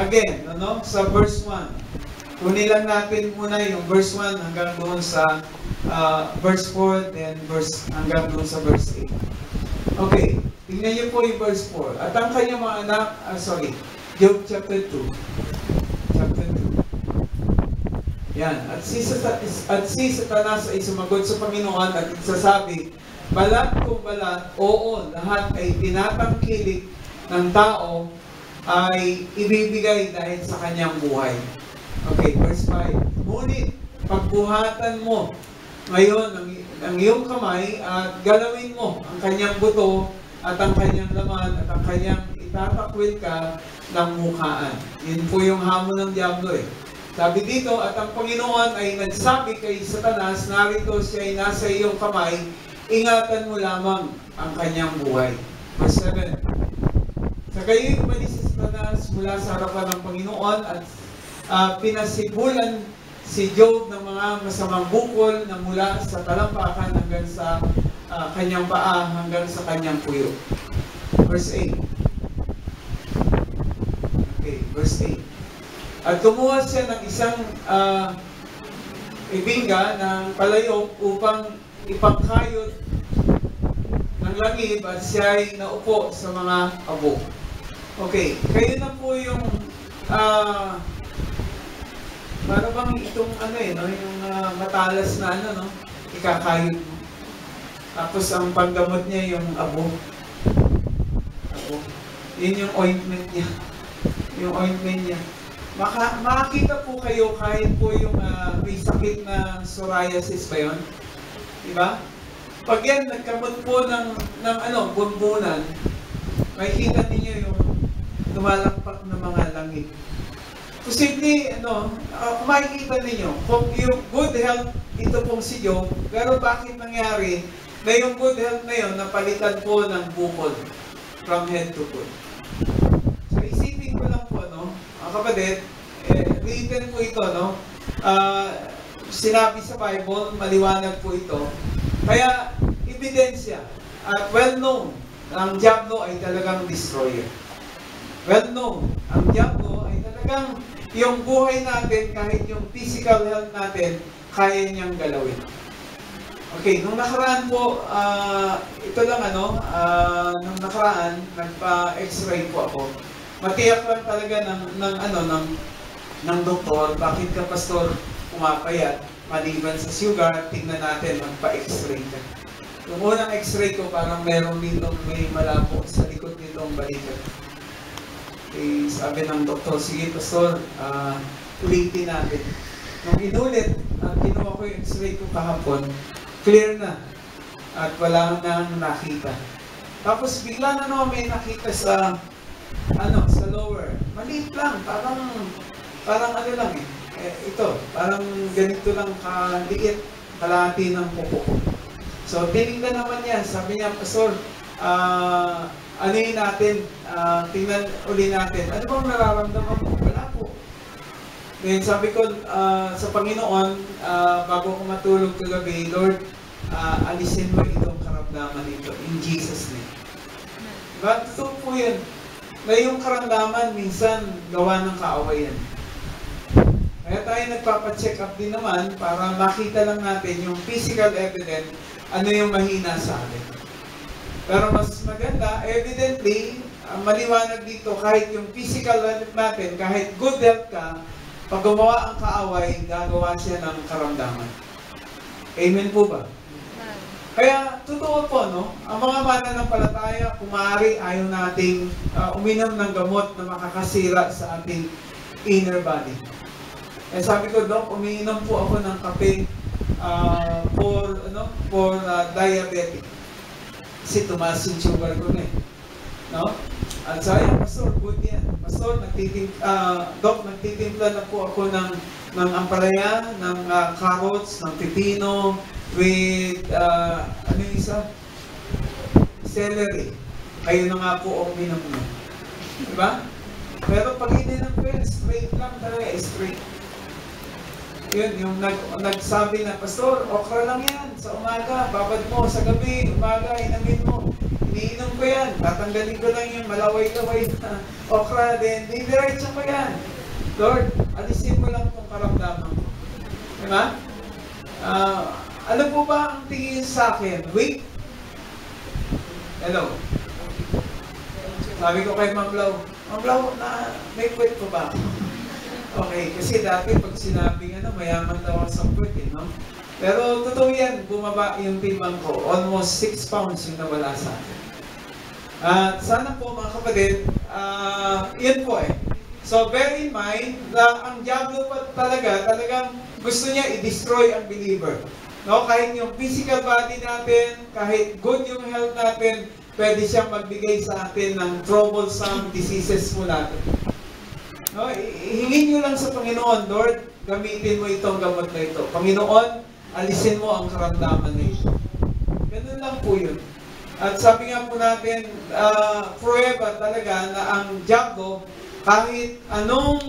Again, sa verse 1. Kunin lang natin muna yung verse 1 hanggang doon sa verse 4, then hanggang doon sa verse 8. Okay, tingnan niyo po yung verse 4. At ang kanyang mga anak, Job chapter 2. Chapter 2. Yan. At si Satanas ay sumagot sa Panginoon at nagsasabi, balat kung balat, oo, lahat ay tinatangkilik ng tao ay ibibigay dahil sa kanyang buhay. Okay, verse 5. Ngunit, pagbuhatan mo ngayon ang iyong kamay at galawin mo ang kanyang buto at ang kanyang laman at ang kanyang itatakwil ka ng mukhaan. Yun po yung hamon ng Diablo eh. Sabi dito, at ang Panginoon ay nagsabi kay Satanas, narito siya ay nasa iyong kamay, ingatan mo lamang ang kanyang buhay. Verse 7. Sa gayo'y umalis si Satanas mula sa harapan ng Panginoon at pinasibulan si Job ng mga masamang bukol na mula sa talampakan hanggang sa kanyang paa hanggang sa kanyang puyo. Verse 8. Okay, verse 8. At kumuha siya ng isang ibingga ng palayok upang ipangkayod ng langib at siya ay naupo sa mga abo. Okay, kayo na po yung para bang itong yung matalas na ikakayod mo. Tapos ang panggamot niya yung abo. Yun yung ointment niya. Yung ointment niya. Makakita po kayo kahit po yung may sakit na psoriasis ba yun? Diba? Pag yan nagkamot po ng bumbunan, makikita ninyo yung lumalakpak na mga langit. Posible, kung makikita ninyo, kung yung good health, ito pong si Job, pero bakit nangyari na yung good health na yun, napalitan po ng bukol from head to foot. So, isipin ko lang po, mga kapatid, written po ito, sinabi sa Bible, maliwanag po ito. Kaya, ebidensya at well-known, ang Diablo ay talagang destroyer. Well-known, ang Diablo ay talagang yung buhay natin, kahit yung physical health natin, kaya niyang galawin. Okay, nung nakaraan po, ito lang nung nakaraan, nagpa-x-ray po ako. Matiyak lang talaga ng doktor, bakit ka pastor pumapayat, maliban sa sugar, tingnan natin, magpa-x-ray ka. Yung unang x-ray ko, parang meron dito, may malabo sa likod nitong balikat. Okay, sabi ng doktor, sige pastor, ulitin natin. Nung inulit, kinuha ko yung x-ray ko kahapon, clear na. At wala nang nakita. Tapos bigla na may nakita sa lower. Maliit lang, parang lang eh. Ito, parang ganito lang kaliit, kalahati ng pupo ko. So, tinignan naman yan. Sabi niya, pastor, natin, tingnan uli natin. Ano bang nararamdaman mo? Wala po. Then sabi ko sa Panginoon, bago ko matulog kagabi, Lord, alisin mo itong karamdaman nito in Jesus' name. Diba? Totoo po yun. Na yung karamdaman, minsan gawa ng kaawayan. Kaya tayo nagpapacheck up din naman para makita lang natin yung physical evidence, ano yung mahina sa atin. Pero mas maganda, evidently, maliwanag dito, kahit yung physical health natin, kahit good health ka, pag gumawa ang kaaway, gagawa siya ng karamdaman. Amen po ba? Kaya, totoo po, ang mga mananampalataya, kung maaari, ayaw nating uminom ng gamot na makakasira sa ating inner body. Eh sabi ko, Doc, umiinom po ako ng kape for diabetic. Kasi tumaas yung sugar ko na At sabi, pastor, good yan. Pastor, nagtitimpla na po ako ng ampalaya, ng carrots, ng pipino, with, celery. Kayo na nga po ang uminom na. Diba? Pero pag ininom ko yun, straight lang talaga, straight. Yun, yung nagsabi na, pastor, okra lang yan, sa umaga, babad mo, sa gabi, umaga, inamin mo. Hindi iinom ko yan. Tatanggalin ko lang yung malaway-laway na okra, then didiretso ko yan. Lord, alisin mo lang itong karamdaman ko. Diba? Ano po ba ang tingin sa akin? Wait. Hello. Sabi ko kay Ma'am Lau, Ma'am Lau, may kwet ko ba? Okay, kasi dati pag sinabing mayaman daw ako sa kwet, no? Pero totoo yan, bumaba yung timbang ko. Almost 6 pounds yung nawala sa akin. At sana po mga kapatid, yun po eh. So bear in mind na ang diablo pa talagang gusto niya i-destroy ang believer. No, kahit yung physical body natin, kahit good yung health natin, pwede siyang magbigay sa atin ng troublesome diseases po natin. No, hingin nyo lang sa Panginoon, Lord, gamitin mo itong gamot na ito. Panginoon, alisin mo ang karamdaman na ito. Ganun lang po yun. At sabi nga po natin, prueba talaga na ang diablo, kahit anong